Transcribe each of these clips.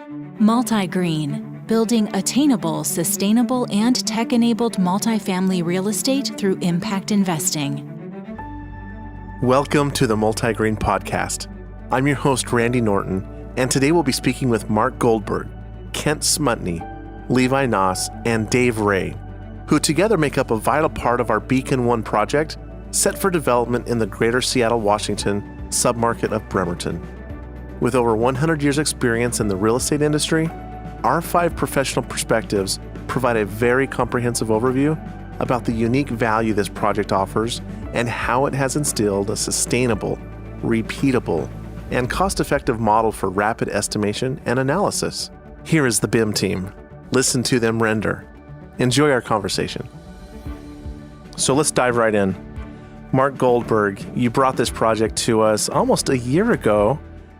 MultiGreen, building attainable, sustainable, and tech-enabled multifamily real estate through impact investing. Welcome to the MultiGreen podcast. I'm your host, Randy Norton, and today we'll be speaking with Mark Goldberg, Kent Smutny, Levi Naas, and Dave Ray, who together make up a vital part of our Beacon 1 project set for development in the greater Seattle, Washington submarket of Bremerton. With over 100 years experience in the real estate industry, our 5 professional perspectives provide a very comprehensive overview about the unique value this project offers and how it has instilled a sustainable, repeatable, and cost-effective model for rapid estimation and analysis. Here is the BIM team. Listen to them render. Enjoy our conversation. So let's dive right in. Mark Goldberg, you brought this project to us almost a year ago,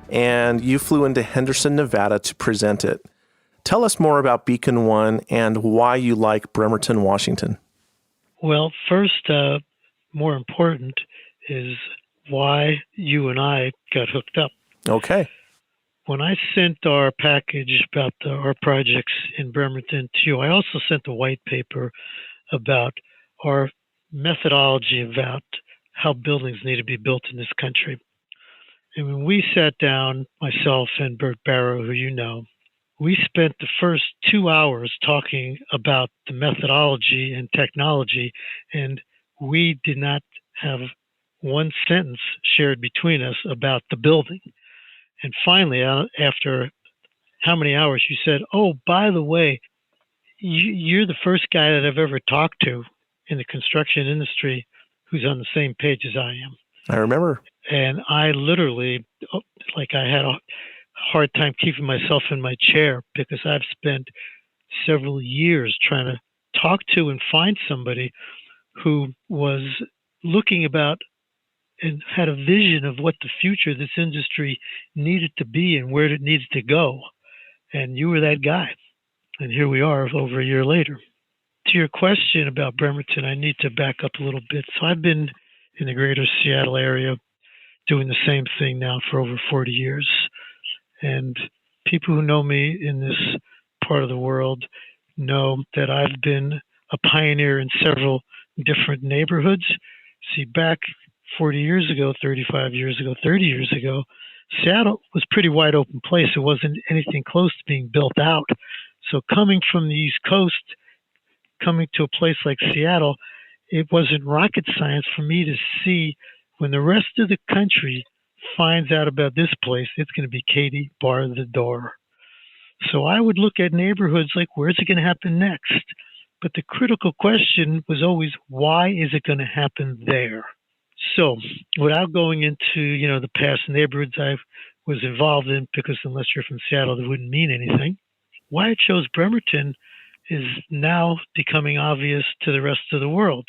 and you flew into Henderson, Nevada to present it. Tell us more about Beacon 1 and why you like Bremerton, Washington. Well, first, more important is why you and I got hooked up. Okay. When I sent our package about our projects in Bremerton to you, I also sent a white paper about our methodology about how buildings need to be built in this country. And when we sat down, myself and Bert Barrow, who you know, we spent the first 2 hours talking about the methodology and technology, and we did not have one sentence shared between us about the building. And finally, after how many hours, you said, "Oh, by the way, you're the first guy that I've ever talked to in the construction industry who's on the same page as I am." I remember. And I literally, I had a hard time keeping myself in my chair because I've spent several years trying to talk to and find somebody who was looking about and had a vision of what the future of this industry needed to be and where it needs to go. And you were that guy. And here we are over a year later. To your question about Bremerton, I need to back up a little bit. So I've been in the greater Seattle area doing the same thing now for over 40 years. And people who know me in this part of the world know that I've been a pioneer in several different neighborhoods. See, back 40 years ago, 35 years ago, 30 years ago, Seattle was a pretty wide open place. It wasn't anything close to being built out. So coming from the East Coast, coming to a place like Seattle, it wasn't rocket science for me to see when the rest of the country finds out about this place, it's going to be Katie, bar the door. So I would look at neighborhoods like, where's it going to happen next? But the critical question was always, why is it going to happen there? So without going into, the past neighborhoods I was involved in, because unless you're from Seattle, that wouldn't mean anything, why I chose Bremerton is now becoming obvious to the rest of the world.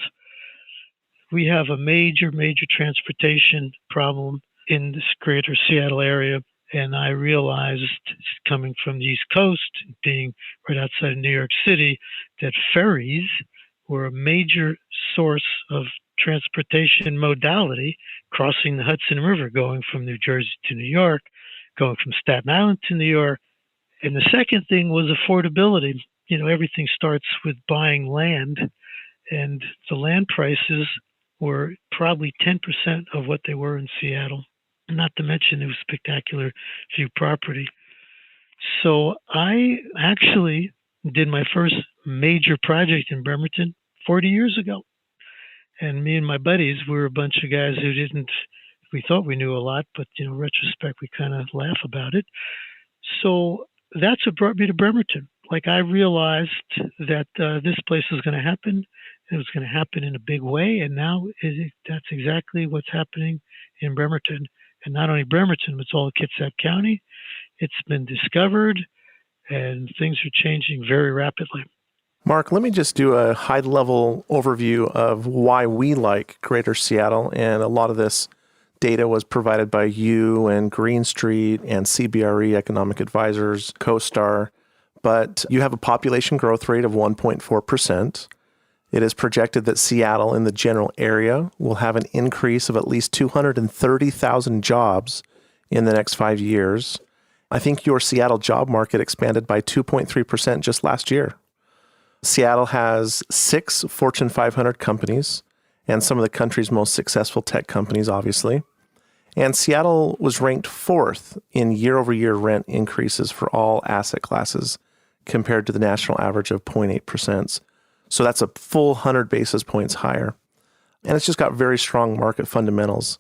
We have a major transportation problem in this greater Seattle area. And I realized, coming from the East Coast, being right outside of New York City, that ferries were a major source of transportation modality crossing the Hudson River, going from New Jersey to New York, going from Staten Island to New York. And the second thing was affordability. Everything starts with buying land, and the land prices were probably 10% of what they were in Seattle, not to mention it was spectacular view property. So I actually did my first major project in Bremerton 40 years ago. And me and my buddies were a bunch of guys who we thought we knew a lot, but in retrospect, we kind of laugh about it. So that's what brought me to Bremerton. I realized that this place was going to happen. It was going to happen in a big way. And now that's exactly what's happening in Bremerton. And not only Bremerton, but it's all of Kitsap County. It's been discovered, and things are changing very rapidly. Mark, let me just do a high-level overview of why we like Greater Seattle. And a lot of this data was provided by you and Green Street and CBRE Economic Advisors, CoStar. But you have a population growth rate of 1.4%. It is projected that Seattle in the general area will have an increase of at least 230,000 jobs in the next 5 years. I think your Seattle job market expanded by 2.3% just last year. Seattle has 6 Fortune 500 companies and some of the country's most successful tech companies, obviously. And Seattle was ranked 4th in year-over-year rent increases for all asset classes compared to the national average of 0.8%. So that's a full 100 basis points higher. And it's just got very strong market fundamentals.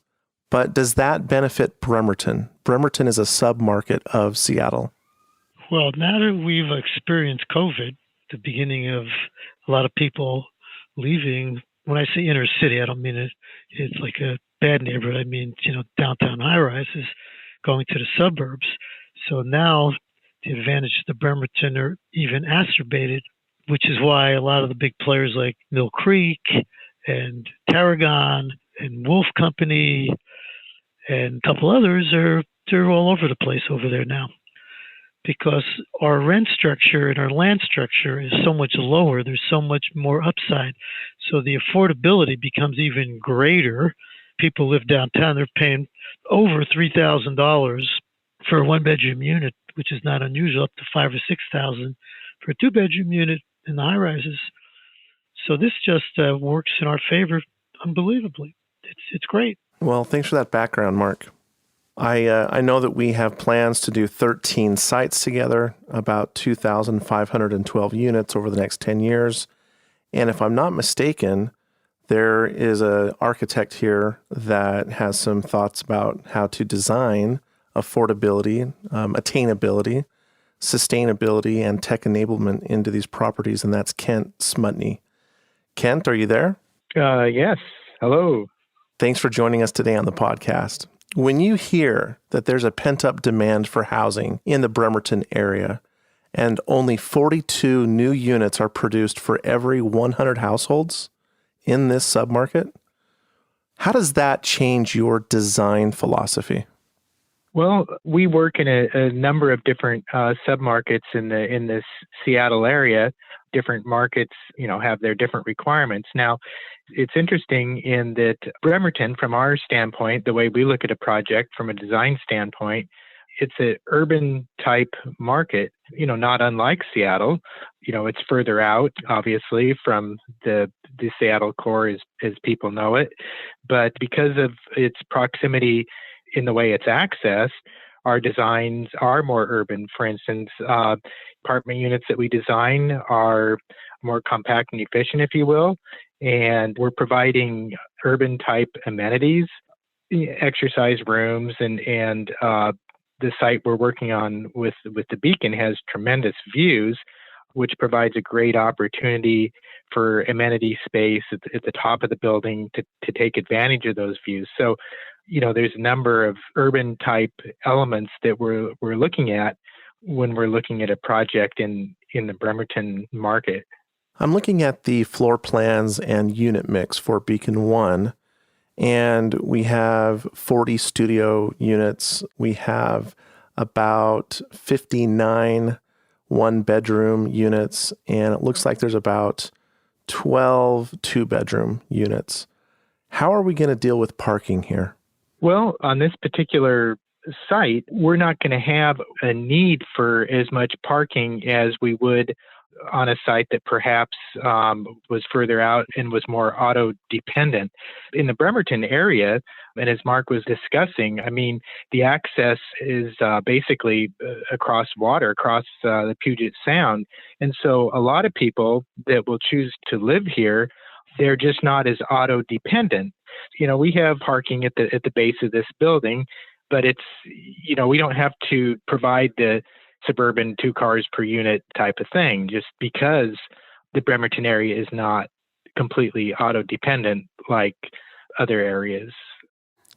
But does that benefit Bremerton? Bremerton is a sub-market of Seattle. Well, now that we've experienced COVID, the beginning of a lot of people leaving, when I say inner city, I don't mean it's like a bad neighborhood. I mean, downtown high-rises going to the suburbs. So now the advantages to Bremerton are even exacerbated, which is why a lot of the big players like Mill Creek and Tarragon and Wolf Company and a couple others they're all over the place over there now. Because our rent structure and our land structure is so much lower, there's so much more upside. So the affordability becomes even greater. People live downtown, they're paying over $3,000 for a one-bedroom unit, which is not unusual, up to $5,000 or $6,000 for a two-bedroom unit in the high-rises. So this just works in our favor unbelievably. It's great. Well, thanks for that background, Mark. I know that we have plans to do 13 sites together, about 2,512 units over the next 10 years. And if I'm not mistaken, there is an architect here that has some thoughts about how to design affordability, attainability, sustainability, and tech enablement into these properties, and that's Kent Smutny. Kent, are you there? Yes. Hello. Thanks for joining us today on the podcast. When you hear that there's a pent-up demand for housing in the Bremerton area and only 42 new units are produced for every 100 households in this submarket, how does that change your design philosophy? Well, we work in a number of different submarkets in this Seattle area. Different markets, have their different requirements. Now, it's interesting in that Bremerton, from our standpoint, the way we look at a project from a design standpoint, it's an urban type market, not unlike Seattle. It's further out, obviously, from the Seattle core as people know it. But because of its proximity in the way it's accessed, our designs are more urban. For instance, apartment units that we design are more compact and efficient, if you will, and we're providing urban type amenities, exercise rooms, and the site we're working on with the Beacon has tremendous views, which provides a great opportunity for amenity space at the top of the building to take advantage of those views. So, there's a number of urban type elements that we're looking at when we're looking at a project in the Bremerton market. I'm looking at the floor plans and unit mix for Beacon 1, and we have 40 studio units. We have about 59 one-bedroom units, and it looks like there's about 12 two-bedroom units. How are we going to deal with parking here? Well, on this particular site, we're not going to have a need for as much parking as we would on a site that perhaps was further out and was more auto-dependent. In the Bremerton area, and as Mark was discussing, the access is basically across water, across the Puget Sound. And so a lot of people that will choose to live here, they're just not as auto-dependent. We have parking at the base of this building, but it's, we don't have to provide the suburban 2 cars per unit type of thing, just because the Bremerton area is not completely auto-dependent like other areas.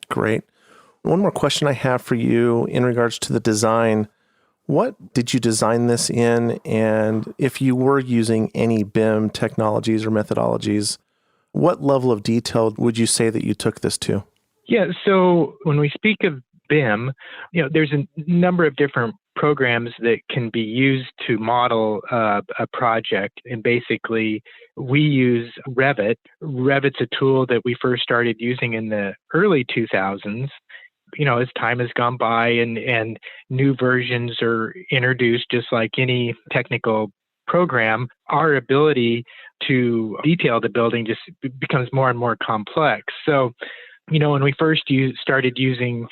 Great. One more question I have for you in regards to the design. What did you design this in? And if you were using any BIM technologies or methodologies, what level of detail would you say that you took this to? Yeah, so when we speak of BIM, there's a number of different programs that can be used to model a project. And basically, we use Revit. Revit's a tool that we first started using in the early 2000s. as time has gone by and new versions are introduced, just like any technical program, our ability to detail the building just becomes more and more complex. So, when we first started using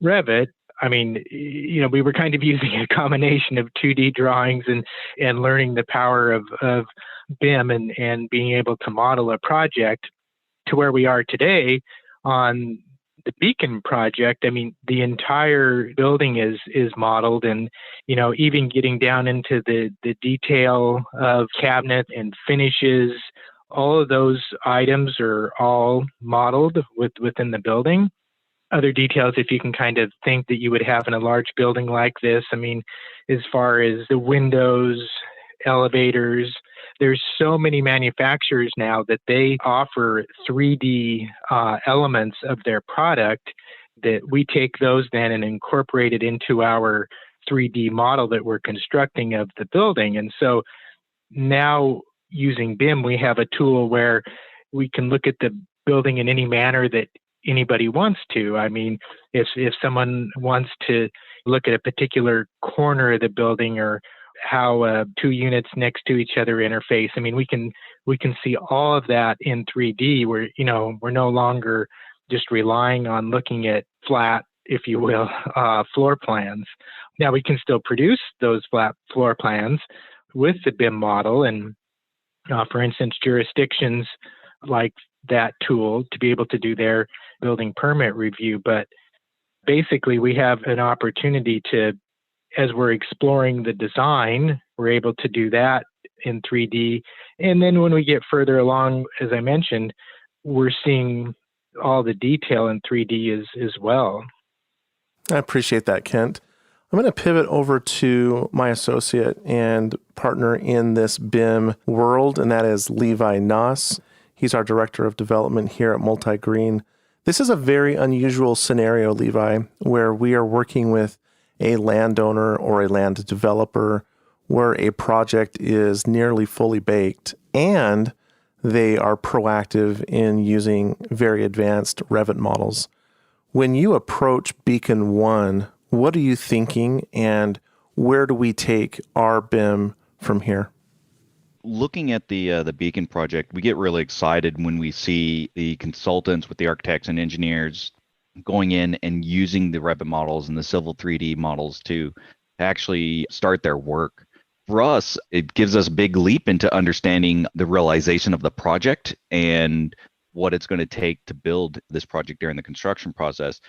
Revit, we were kind of using a combination of 2D drawings and learning the power of BIM and being able to model a project to where we are today on the Beacon project. The entire building is modeled, and even getting down into the detail of cabinet and finishes, all of those items are all modeled within the building. Other details, if you can kind of think that you would have in a large building like this, as far as the windows, elevators, there's so many manufacturers now that they offer 3D elements of their product that we take those then and incorporate it into our 3D model that we're constructing of the building. And so now using BIM, we have a tool where we can look at the building in any manner that anybody wants to. If someone wants to look at a particular corner of the building or how two units next to each other interface, we can see all of that in 3D. We're no longer just relying on looking at flat, if you will, floor plans. Now we can still produce those flat floor plans with the BIM model, and for instance, jurisdictions like that tool to be able to do their building permit review. But basically, we have an opportunity to, as we're exploring the design, we're able to do that in 3D. And then when we get further along, as I mentioned, we're seeing all the detail in 3D as well. I appreciate that, Kent. I'm going to pivot over to my associate and partner in this BIM world, and that is Levi Naas. He's our Director of Development here at MultiGreen. This is a very unusual scenario, Levi, where we are working with a landowner or a land developer where a project is nearly fully baked and they are proactive in using very advanced Revit models. When you approach Beacon 1, what are you thinking, and where do we take our BIM from here? Looking at the Beacon project, we get really excited when we see the consultants with the architects and engineers going in and using the Revit models and the Civil 3D models to actually start their work. For us, it gives us a big leap into understanding the realization of the project and what it's going to take to build this project during the construction process.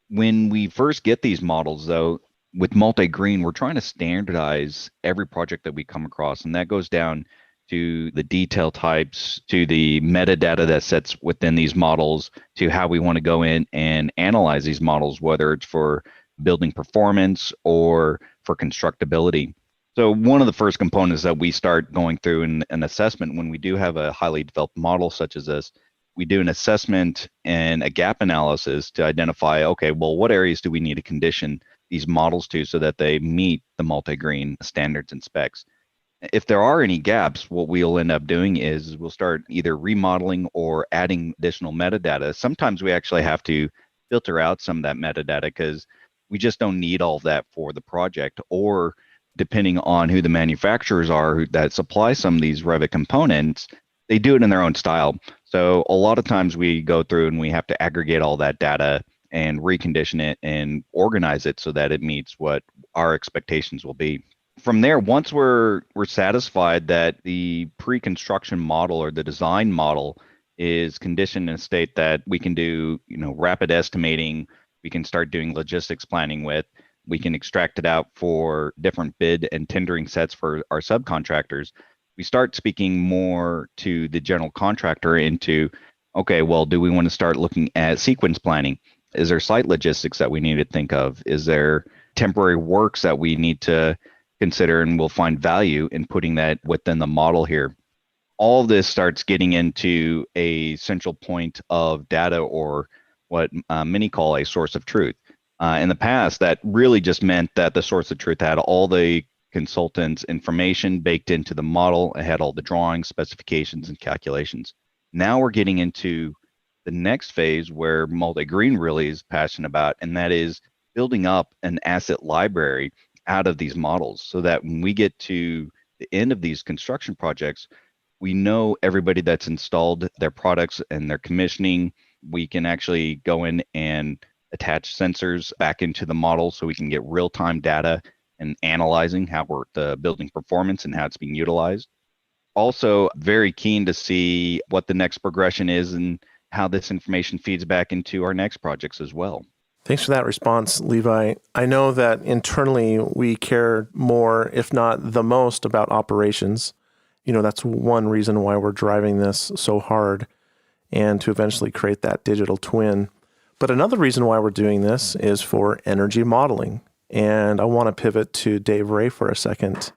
When we first get these models, though, with MultiGreen, we're trying to standardize every project that we come across, and that goes down to the detail types, to the metadata that sits within these models, to how we want to go in and analyze these models, whether it's for building performance or for constructability. So one of the first components that we start going through in an assessment when we do have a highly developed model such as this, we do an assessment and a gap analysis to identify, okay, well, what areas do we need to condition these models to so that they meet the MultiGreen standards and specs? If there are any gaps, what we'll end up doing is we'll start either remodeling or adding additional metadata. Sometimes we actually have to filter out some of that metadata because we just don't need all of that for the project, or depending on who the manufacturers are that supply some of these Revit components, they do it in their own style. So a lot of times we go through and we have to aggregate all that data and recondition it and organize it so that it meets what our expectations will be. From there, once we're satisfied that the pre-construction model or the design model is conditioned in a state that we can do, rapid estimating, we can start doing logistics planning with, we can extract it out for different bid and tendering sets for our subcontractors, we start speaking more to the general contractor into, okay, well, do we want to start looking at sequence planning? Is there site logistics that we need to think of? Is there temporary works that we need to consider, and we'll find value in putting that within the model here? All of this starts getting into a central point of data, or what many call a source of truth. In the past, that really just meant that the source of truth had all the consultant's information baked into the model. It had all the drawings, specifications, and calculations. Now we're getting into the next phase where MultiGreen really is passionate about, and that is building up an asset library out of these models so that when we get to the end of these construction projects, we know everybody that's installed their products and their commissioning. We can actually go in and attach sensors back into the model so we can get real-time data and analyzing how the building performance and how it's being utilized. Also, very keen to see what the next progression is and how this information feeds back into our next projects as well. Thanks for that response, Levi. I know that internally we care more, if not the most, about operations. That's one reason why we're driving this so hard and to eventually create that digital twin. But another reason why we're doing this is for energy modeling. And I want to pivot to Dave Ray for a second.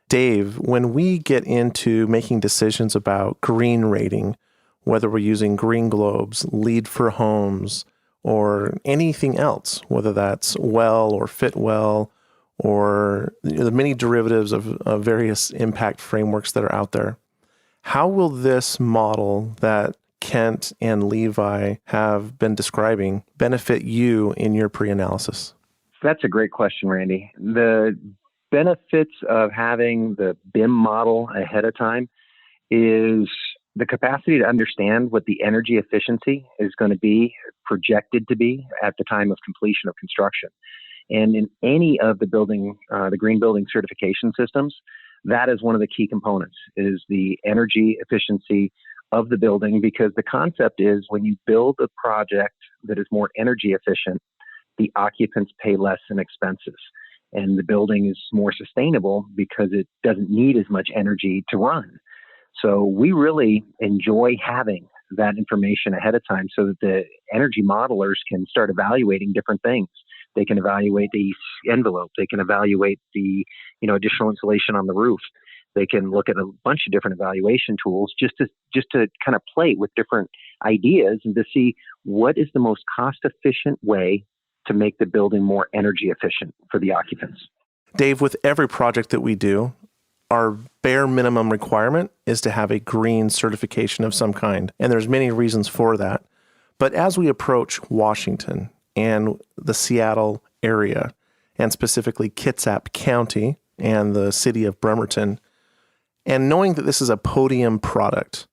Dave, when we get into making decisions about green rating, whether we're using green globes, LEED for homes, or anything else, whether that's well or fit well, or the many derivatives of various impact frameworks that are out there, how will this model that Kent and Levi have been describing benefit you in your pre-analysis? That's a great question, Randy. The benefits of having the BIM model ahead of time is the capacity to understand what the energy efficiency is going to be projected to be at the time of completion of construction. And in any of the green building certification systems, that is one of the key components, is the energy efficiency of the building, because the concept is when you build a project that is more energy efficient, the occupants pay less in expenses. And the building is more sustainable because it doesn't need as much energy to run. So we really enjoy having that information ahead of time so that the energy modelers can start evaluating different things. They can evaluate the envelope. They can evaluate the additional insulation on the roof. They can look at a bunch of different evaluation tools just to kind of play with different ideas and to see what is the most cost efficient way to make the building more energy efficient for the occupants. Dave, with every project that we do, our bare minimum requirement is to have a green certification of some kind. And there's many reasons for that. But as we approach Washington and the Seattle area, and specifically Kitsap County and the city of Bremerton, and knowing that this is a Podium product,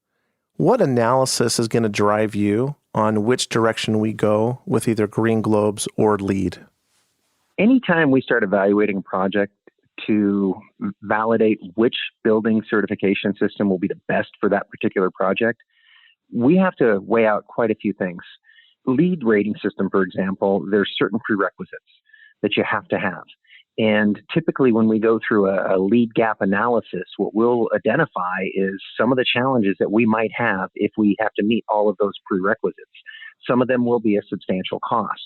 what analysis is going to drive you on which direction we go with either green globes or LEED? Anytime we start evaluating a project to validate which building certification system will be the best for that particular project, we have to weigh out quite a few things. LEED rating system, for example, there's certain prerequisites that you have to have. And typically when we go through a LEED gap analysis, what we'll identify is some of the challenges that we might have if we have to meet all of those prerequisites. Some of them will be a substantial cost.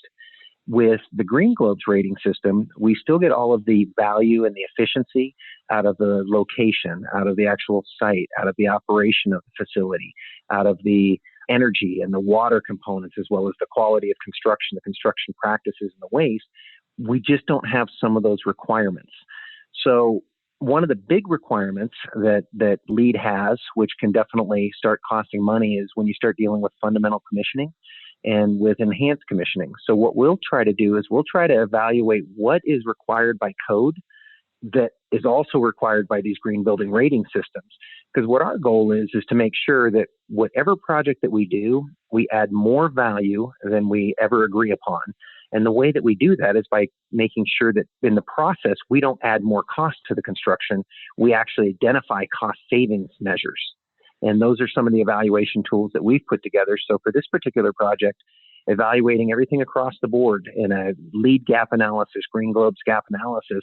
With the Green Globes rating system, we still get all of the value and the efficiency out of the location, out of the actual site, out of the operation of the facility, out of the energy and the water components, as well as the quality of construction, the construction practices, and the waste. We just don't have some of those requirements. So one of the big requirements that LEED has, which can definitely start costing money, is when you start dealing with fundamental commissioning and with enhanced commissioning. So what we'll try to do is we'll try to evaluate what is required by code that is also required by these green building rating systems. Because what our goal is to make sure that whatever project that we do, we add more value than we ever agree upon. And the way that we do that is by making sure that in the process, we don't add more cost to the construction. We actually identify cost savings measures. And those are some of the evaluation tools that we've put together. So for this particular project, evaluating everything across the board in a LEED gap analysis, Green Globes gap analysis,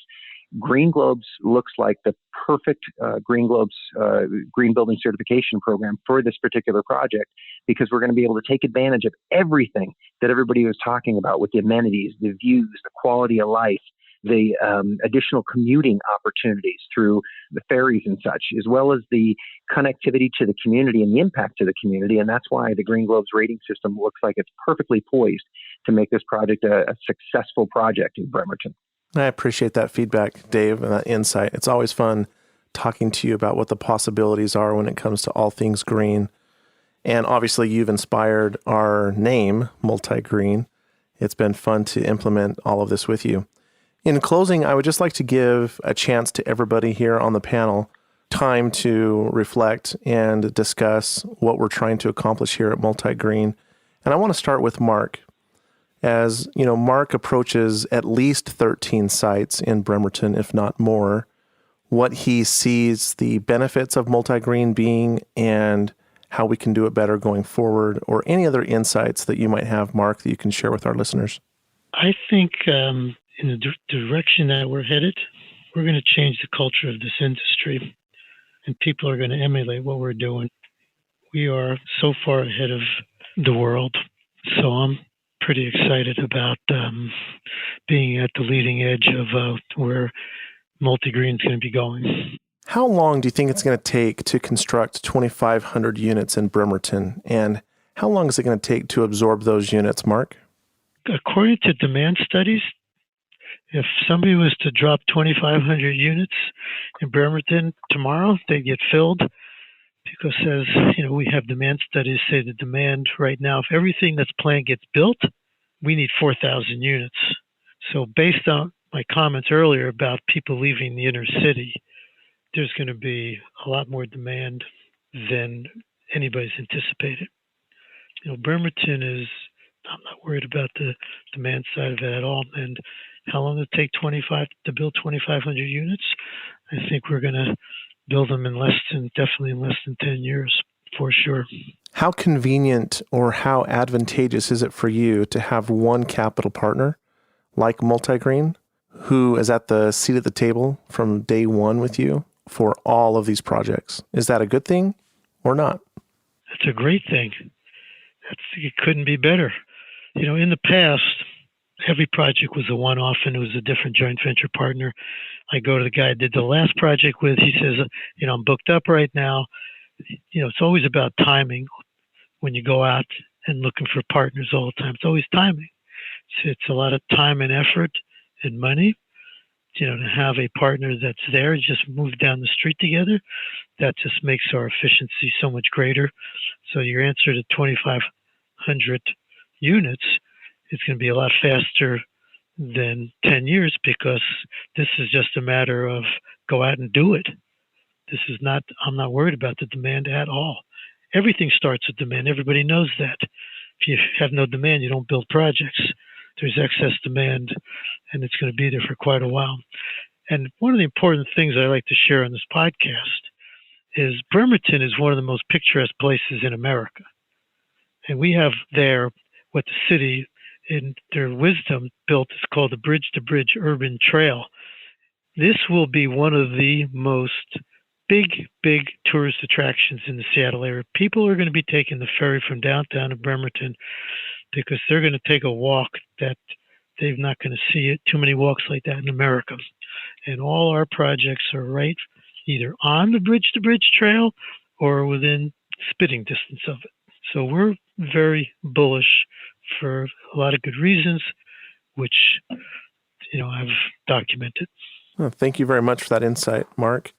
Green Globes looks like the perfect Green Globes green building certification program for this particular project, because we're going to be able to take advantage of everything that everybody was talking about with the amenities, the views, the quality of life, the additional commuting opportunities through the ferries and such, as well as the connectivity to the community and the impact to the community. And that's why the Green Globes rating system looks like it's perfectly poised to make this project a successful project in Bremerton. I appreciate that feedback, Dave, and that insight. It's always fun talking to you about what the possibilities are when it comes to all things green. And obviously, you've inspired our name, MultiGreen. It's been fun to implement all of this with you. In closing, I would just like to give a chance to everybody here on the panel time to reflect and discuss what we're trying to accomplish here at MultiGreen. And I want to start with Mark. As you know, Mark approaches at least 13 sites in Bremerton, if not more, what he sees the benefits of MultiGreen being and how we can do it better going forward, or any other insights that you might have, Mark, that you can share with our listeners. I think in the direction that we're headed, we're going to change the culture of this industry, and people are going to emulate what we're doing. We are so far ahead of the world, so I'm pretty excited about being at the leading edge of where MultiGreen is going to be going. How long do you think it's going to take to construct 2,500 units in Bremerton? And how long is it going to take to absorb those units, Mark? According to demand studies, if somebody was to drop 2,500 units in Bremerton tomorrow, they'd get filled. Because as you know, we have demand studies say the demand right now, if everything that's planned gets built, we need 4,000 units. So based on my comments earlier about people leaving the inner city, there's going to be a lot more demand than anybody's anticipated. You know, Bremerton is, I'm not worried about the demand side of it at all. And how long does it take to build 2,500 units? I think we're going to build them definitely in less than 10 years, for sure. How convenient or how advantageous is it for you to have one capital partner like MultiGreen, who is at the seat at the table from day one with you for all of these projects? Is that a good thing or not? That's a great thing. It couldn't be better. You know, in the past, every project was a one-off and it was a different joint venture partner. I go to the guy I did the last project with. He says, you know, I'm booked up right now. You know, it's always about timing when you go out and looking for partners all the time. It's always timing. It's a lot of time and effort and money. You know, to have a partner that's there, just move down the street together, that just makes our efficiency so much greater. So your answer to 2,500 units, it's going to be a lot faster than 10 years because this is just a matter of go out and do it. I'm not worried about the demand at all. Everything starts with demand. Everybody knows that. If you have no demand, you don't build projects. There's excess demand, and it's going to be there for quite a while. And one of the important things I like to share on this podcast is Bremerton is one of the most picturesque places in America. And we have there what the city, in their wisdom, built. It's called the Bridge to Bridge Urban Trail. This will be one of the most big tourist attractions in the Seattle area. People are going to be taking the ferry from downtown to Bremerton because they're going to take a walk that they're not going to see too many walks like that in America. And all our projects are right either on the Bridge to Bridge Trail or within spitting distance of it. So we're very bullish for a lot of good reasons, which, you know, I've documented. Well, thank you very much for that insight, Mark.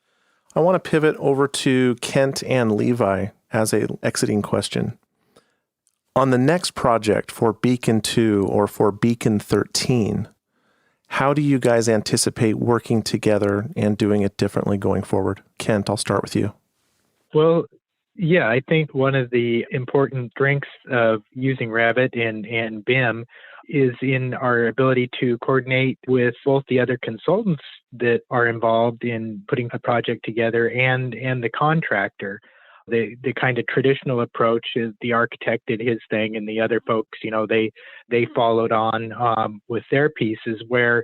I want to pivot over to Kent and Levi as an exiting question. On the next project for Beacon 2 or for Beacon 13, how do you guys anticipate working together and doing it differently going forward? Kent, I'll start with you. Well, yeah, I think one of the important strengths of using Rabbit and BIM is in our ability to coordinate with both the other consultants that are involved in putting a project together and the contractor. The kind of traditional approach is the architect did his thing and the other folks, you know, they followed on with their pieces, where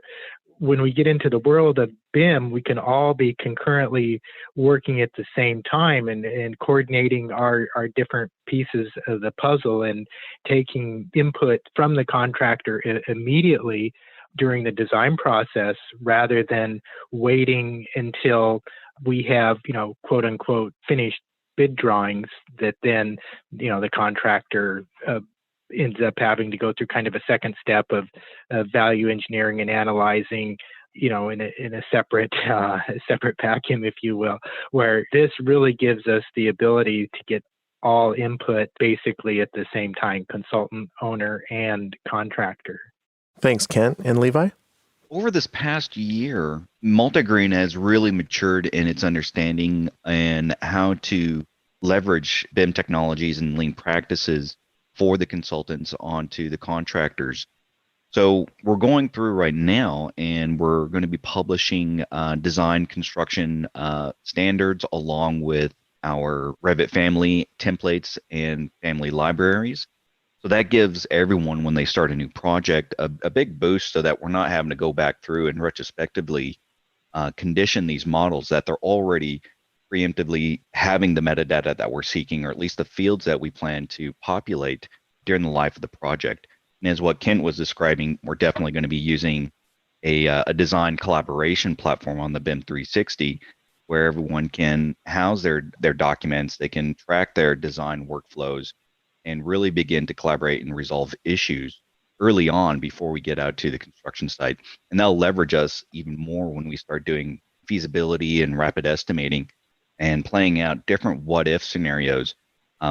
when we get into the world of BIM, we can all be concurrently working at the same time and coordinating our different pieces of the puzzle and taking input from the contractor immediately during the design process rather than waiting until we have, you know, quote unquote, finished bid drawings that then, you know, the contractor ends up having to go through kind of a second step of value engineering and analyzing, you know, in a separate vacuum, if you will, where this really gives us the ability to get all input basically at the same time, consultant, owner, and contractor. Thanks, Kent. And Levi? Over this past year, MultiGreen has really matured in its understanding and how to leverage BIM technologies and lean practices for the consultants onto the contractors. So we're going through right now, and we're going to be publishing design construction standards along with our Revit family templates and family libraries. So that gives everyone, when they start a new project, a big boost so that we're not having to go back through and retrospectively condition these models, that they're already preemptively having the metadata that we're seeking, or at least the fields that we plan to populate during the life of the project. And as what Kent was describing, we're definitely going to be using a design collaboration platform on the BIM 360, where everyone can house their documents, they can track their design workflows, and really begin to collaborate and resolve issues early on before we get out to the construction site. And that'll leverage us even more when we start doing feasibility and rapid estimating and playing out different what-if scenarios,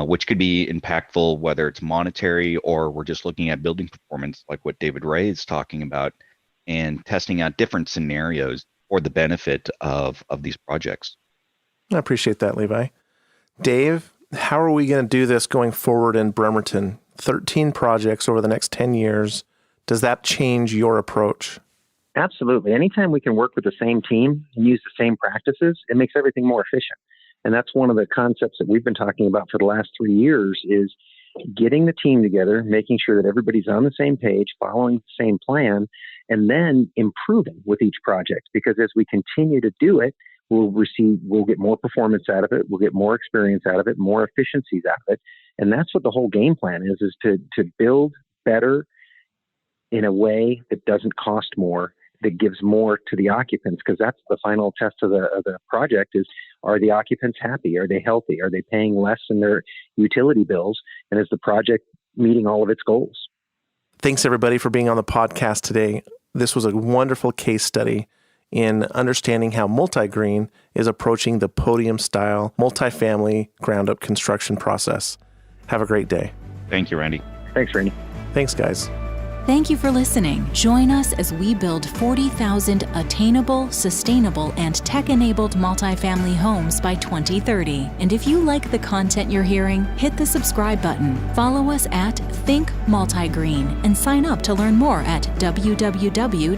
which could be impactful, whether it's monetary or we're just looking at building performance, like what David Ray is talking about, and testing out different scenarios for the benefit of these projects. I appreciate that, Levi. Dave, how are we going to do this going forward in Bremerton? 13 projects over the next 10 years. Does that change your approach? Absolutely. Anytime we can work with the same team and use the same practices, it makes everything more efficient. And that's one of the concepts that we've been talking about for the last 3 years, is getting the team together, making sure that everybody's on the same page, following the same plan, and then improving with each project. Because as we continue to do it, we'll get more performance out of it, we'll get more experience out of it, more efficiencies out of it. And that's what the whole game plan is to build better in a way that doesn't cost more, that gives more to the occupants, because that's the final test of the project is, are the occupants happy? Are they healthy? Are they paying less in their utility bills? And is the project meeting all of its goals? Thanks, everybody, for being on the podcast today. This was a wonderful case study in understanding how MultiGreen is approaching the Podium-style multifamily ground-up construction process. Have a great day. Thank you, Randy. Thanks, Randy. Thanks, guys. Thank you for listening. Join us as we build 40,000 attainable, sustainable, and tech-enabled multifamily homes by 2030. And if you like the content you're hearing, hit the subscribe button. Follow us at Think MultiGreen and sign up to learn more at www.multi.green.